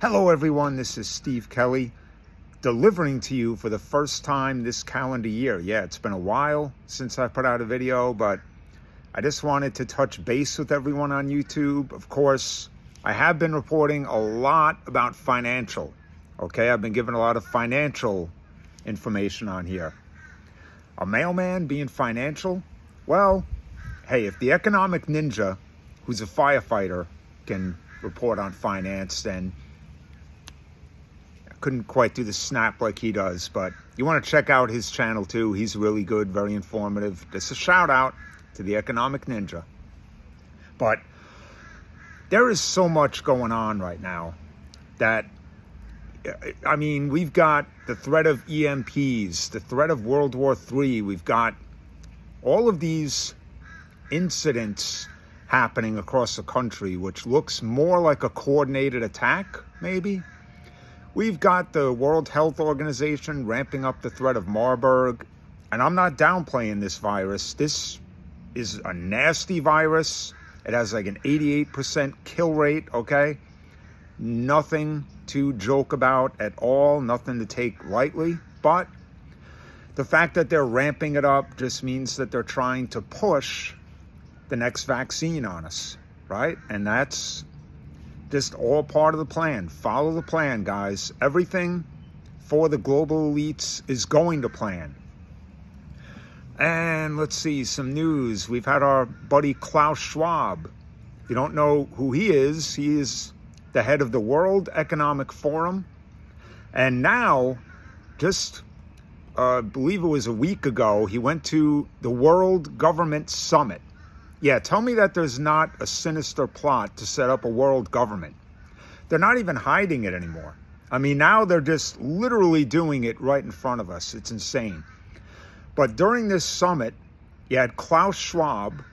Hello everyone, this is Steve Kelly, delivering to you for the first time this calendar year. Yeah, it's been a while since I put out a video, but I just wanted to touch base with everyone on YouTube. Of course, I have been reporting a lot about financial, okay? I've been giving a lot of financial information on here. A mailman being financial? Well, hey, if the economic ninja, who's a firefighter, can report on finance, then couldn't quite do the snap like he does, but you want to check out his channel too. He's really good, very informative. Just a shout out to the economic ninja. But there is so much going on right now that, I mean, we've got the threat of EMPs, the threat of World War III. We've got all of these incidents happening across the country, which looks more like a coordinated attack, maybe. We've got the World Health Organization ramping up the threat of Marburg. And I'm not downplaying this virus. This is a nasty virus. It has like an 88% kill rate, okay? Nothing to joke about at all. Nothing to take lightly. But the fact that they're ramping it up just means that they're trying to push the next vaccine on us, right? And that's just all part of the plan. Follow the plan, guys. Everything for the global elites is going to plan. And let's see, some news. We've had our buddy Klaus Schwab. If you don't know who he is the head of the World Economic Forum. And now, just I believe it was a week ago, he went to the World Government Summit. Yeah, tell me that there's not a sinister plot to set up a world government. They're not even hiding it anymore. I mean, now they're just literally doing it right in front of us. It's insane. But during this summit, you had Klaus Schwab,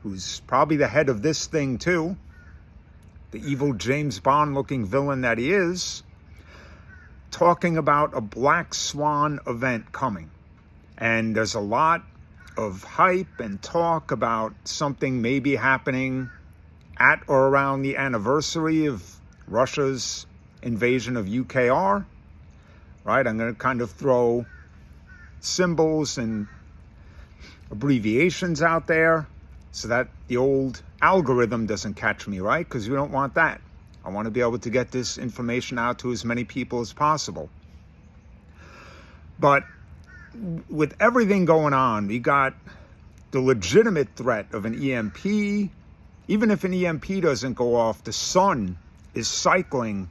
who's probably the head of this thing too, the evil James Bond-looking villain that he is, talking about a black swan event coming. And there's a lot of hype and talk about something maybe happening at or around the anniversary of Russia's invasion of UKR, right? I'm going to kind of throw symbols and abbreviations out there so that the old algorithm doesn't catch me, right? Because we don't want that. I want to be able to get this information out to as many people as possible. But with everything going on, we got the legitimate threat of an EMP. Even if an EMP doesn't go off, the sun is cycling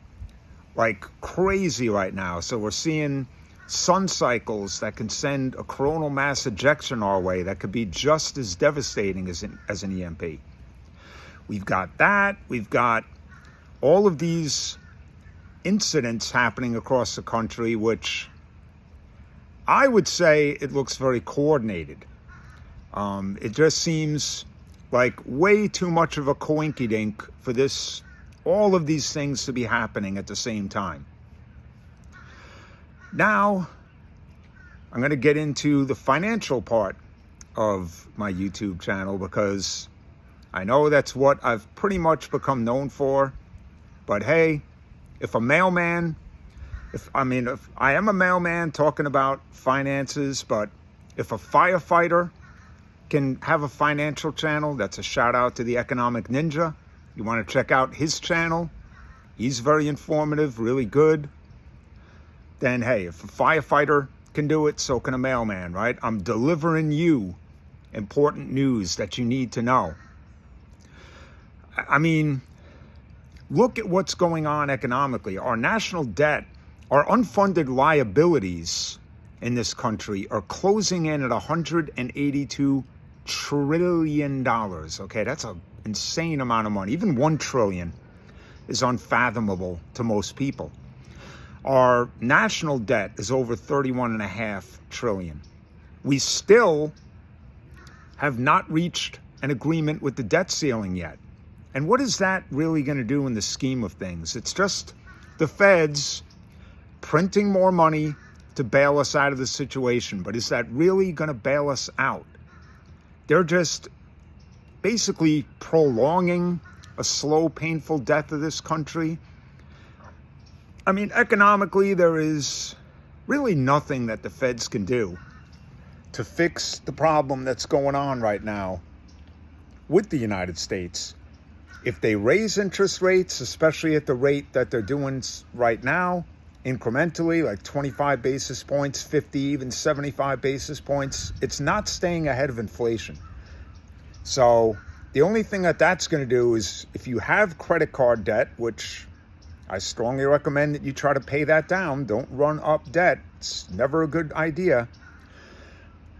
like crazy right now. So we're seeing sun cycles that can send a coronal mass ejection our way that could be just as devastating as an EMP. We've got that. We've got all of these incidents happening across the country, which I would say it looks very coordinated. It just seems like way too much of a coinkydink for all of these things to be happening at the same time. Now, I'm going to get into the financial part of my YouTube channel because I know that's what I've pretty much become known for. But hey, if I am a mailman talking about finances, but if a firefighter can have a financial channel, that's a shout out to the economic ninja. You want to check out his channel. He's very informative, really good. Then hey, if a firefighter can do it, so can a mailman, right? I'm delivering you important news that you need to know. I mean, look at what's going on economically. Our national debt, our unfunded liabilities in this country are closing in at $182 trillion. Okay, that's an insane amount of money. Even 1 trillion is unfathomable to most people. Our national debt is over 31.5 trillion. We still have not reached an agreement with the debt ceiling yet. And what is that really going to do in the scheme of things? It's just the feds printing more money to bail us out of the situation. But is that really going to bail us out? They're just basically prolonging a slow, painful death of this country. I mean, economically, there is really nothing that the feds can do to fix the problem that's going on right now with the United States. If they raise interest rates, especially at the rate that they're doing right now, incrementally, like 25 basis points, 50, even 75 basis points, it's not staying ahead of inflation. So the only thing that that's going to do is, if you have credit card debt, which I strongly recommend that you try to pay that down, don't run up debt. It's never a good idea.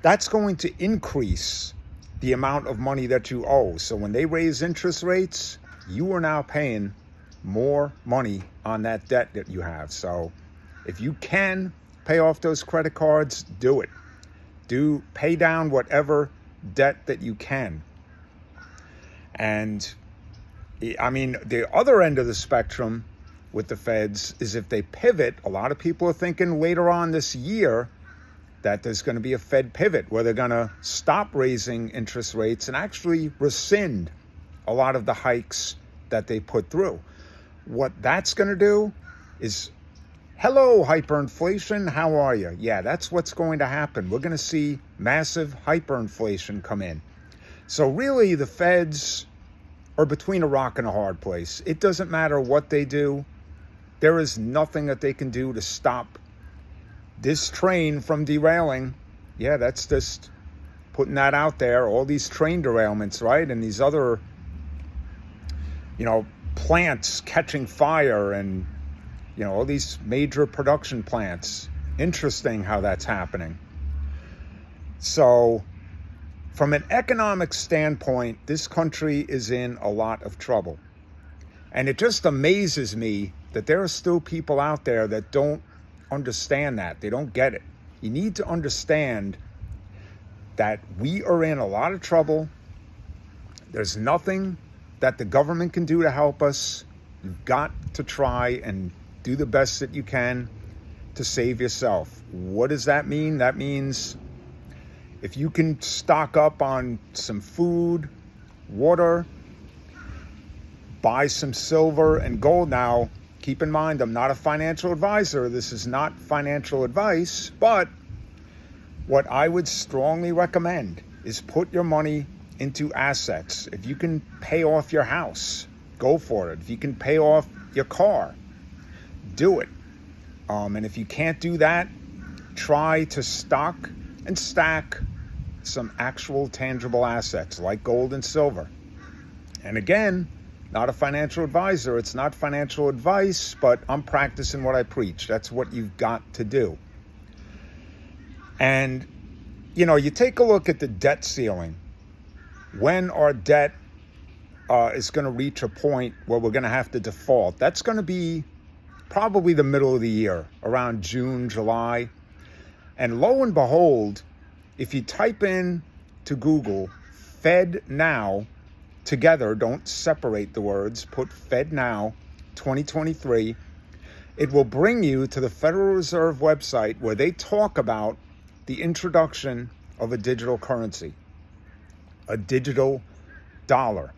That's going to increase the amount of money that you owe. So when they raise interest rates, you are now paying more money on that debt that you have. So if you can pay off those credit cards, do it. Pay down whatever debt that you can. And I mean, the other end of the spectrum with the feds is if they pivot. A lot of people are thinking later on this year that there's going to be a Fed pivot where they're going to stop raising interest rates and actually rescind a lot of the hikes that they put through. What that's going to do is, hello, hyperinflation, how are you? Yeah, that's what's going to happen. We're going to see massive hyperinflation come in. So really, the feds are between a rock and a hard place. It doesn't matter what they do. There is nothing that they can do to stop this train from derailing. Yeah, that's just putting that out there. All these train derailments, right? And these other, plants catching fire and, all these major production plants. Interesting how that's happening. So from an economic standpoint, this country is in a lot of trouble. And it just amazes me that there are still people out there that don't understand that. They don't get it. You need to understand that we are in a lot of trouble. There's nothing that the government can do to help us. You've got to try and do the best that you can to save yourself. What does that mean? That means if you can stock up on some food, water, buy some silver and gold. Now, keep in mind, I'm not a financial advisor. This is not financial advice, but what I would strongly recommend is put your money into assets. If you can pay off your house, go for it. If you can pay off your car, do it. And if you can't do that, try to stock and stack some actual tangible assets like gold and silver. And again, not a financial advisor. It's not financial advice, but I'm practicing what I preach. That's what you've got to do. And, you take a look at the debt ceiling. When our debt is going to reach a point where we're going to have to default, that's going to be probably the middle of the year, around June, July. And lo and behold, if you type in to Google, Fed Now, together, don't separate the words, put Fed Now 2023, it will bring you to the Federal Reserve website where they talk about the introduction of a digital currency, a digital dollar.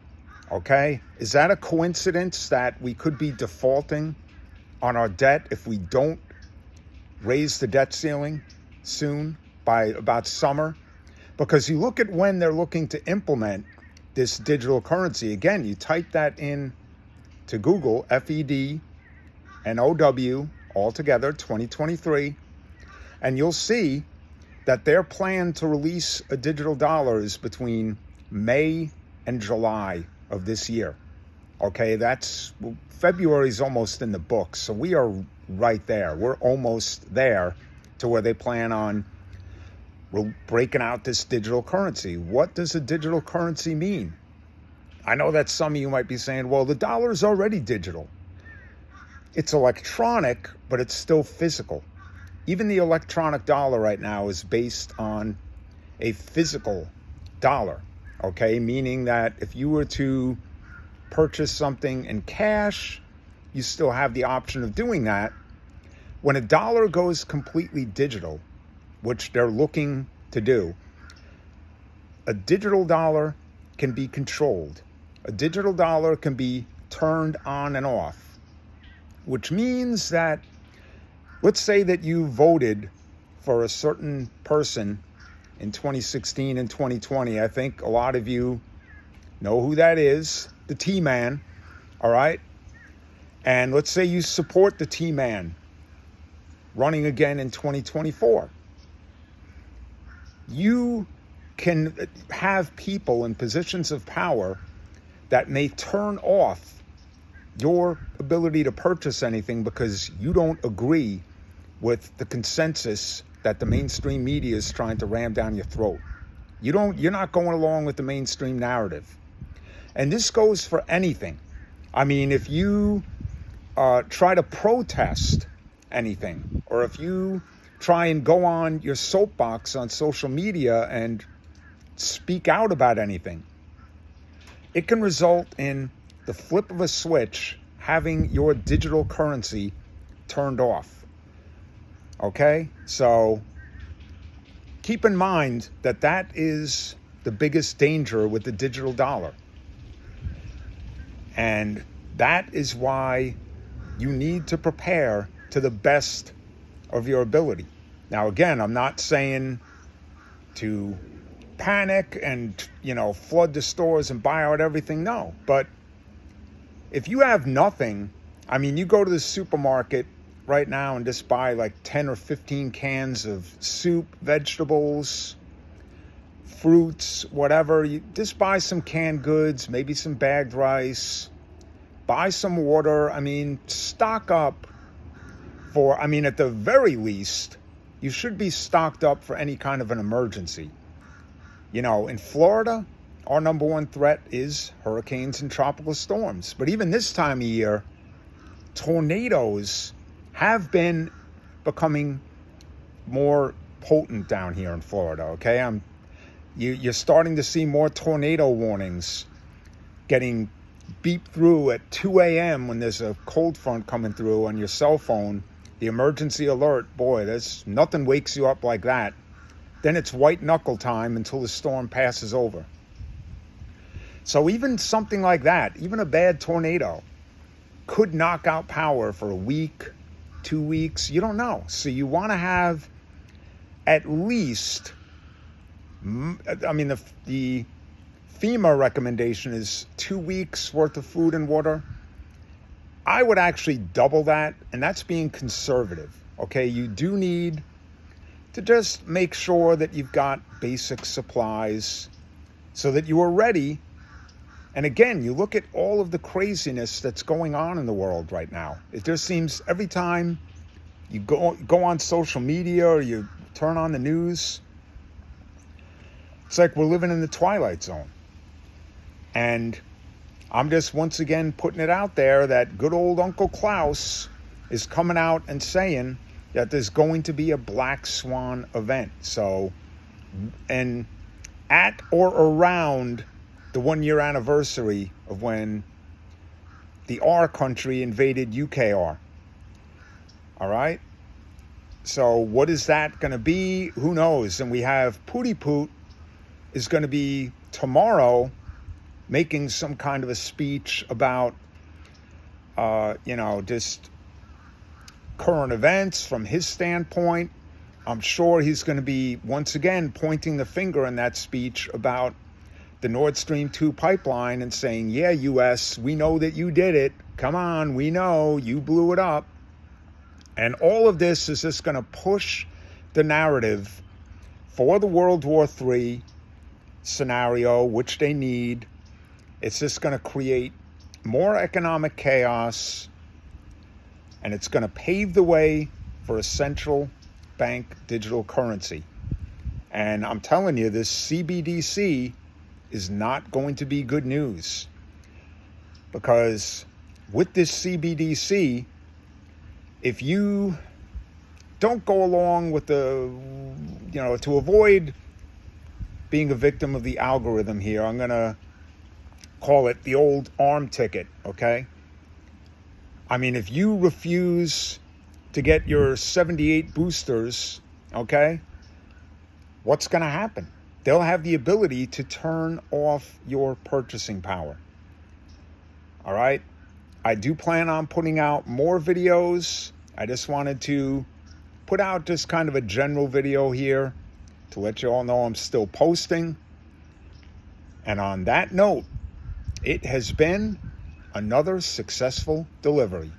Okay? Is that a coincidence that we could be defaulting on our debt if we don't raise the debt ceiling soon, by about summer? Because you look at when they're looking to implement this digital currency. Again, you type that in to Google, FED and OW, all together, 2023, and you'll see that their plan to release a digital dollar is between May and July of this year. Okay, February's almost in the books, so we are right there. We're almost there to where they plan on breaking out this digital currency. What does a digital currency mean? I know that some of you might be saying, well, the dollar is already digital. It's electronic, but it's still physical. Even the electronic dollar right now is based on a physical dollar, okay? Meaning that if you were to purchase something in cash, you still have the option of doing that. When a dollar goes completely digital, which they're looking to do, a digital dollar can be controlled. A digital dollar can be turned on and off. which means that, let's say that you voted for a certain person in 2016 and 2020. I think a lot of you know who that is, the T-Man, all right? And let's say you support the T-Man running again in 2024. You can have people in positions of power that may turn off your ability to purchase anything because you don't agree with the consensus that the mainstream media is trying to ram down your throat. You're not going along with the mainstream narrative. And this goes for anything. I mean, if you try to protest anything, or if you try and go on your soapbox on social media and speak out about anything, it can result in the flip of a switch having your digital currency turned off. Okay? So keep in mind that that is the biggest danger with the digital dollar. And that is why you need to prepare to the best of your ability. Now, again, I'm not saying to panic and, flood the stores and buy out everything. No. But if you have nothing, I mean, you go to the supermarket right now and just buy like 10 or 15 cans of soup, vegetables, fruits, whatever. You just buy some canned goods, maybe some bagged rice, buy some water. I mean, stock up at the very least, you should be stocked up for any kind of an emergency. In Florida, our number one threat is hurricanes and tropical storms. But even this time of year, tornadoes have been becoming more potent down here in Florida, okay? You're starting to see more tornado warnings getting beeped through at 2 a.m. when there's a cold front coming through on your cell phone. The emergency alert, boy, there's nothing wakes you up like that. Then it's white knuckle time until the storm passes over. So even something like that, even a bad tornado, could knock out power for a week, 2 weeks. You don't know. So you want to have at least, the FEMA recommendation is 2 weeks worth of food and water. I would actually double that, and that's being conservative. Okay, you do need to just make sure that you've got basic supplies so that you are ready. And again, you look at all of the craziness that's going on in the world right now. It just seems every time you go on social media or you turn on the news, it's like we're living in the Twilight Zone. And I'm just once again putting it out there that good old Uncle Klaus is coming out and saying that there's going to be a black swan event. So, and at or around the 1 year anniversary of when the R country invaded UKR. All right? So what is that going to be? Who knows? And we have Pooty Poot is going to be tomorrow making some kind of a speech about, just current events from his standpoint. I'm sure he's going to be, once again, pointing the finger in that speech about the Nord Stream 2 pipeline and saying, yeah, U.S., we know that you did it. Come on, we know you blew it up. And all of this is just going to push the narrative for the World War III scenario, which they need. It's just going to create more economic chaos, and it's going to pave the way for a central bank digital currency. And I'm telling you, this CBDC is not going to be good news, because with this CBDC, if you don't go along with to avoid being a victim of the algorithm here, I'm going to call it the old arm ticket, okay? I mean, if you refuse to get your 78 boosters, okay, what's going to happen? They'll have the ability to turn off your purchasing power. All right? I do plan on putting out more videos. I just wanted to put out just kind of a general video here to let you all know I'm still posting. And on that note, it has been another successful delivery.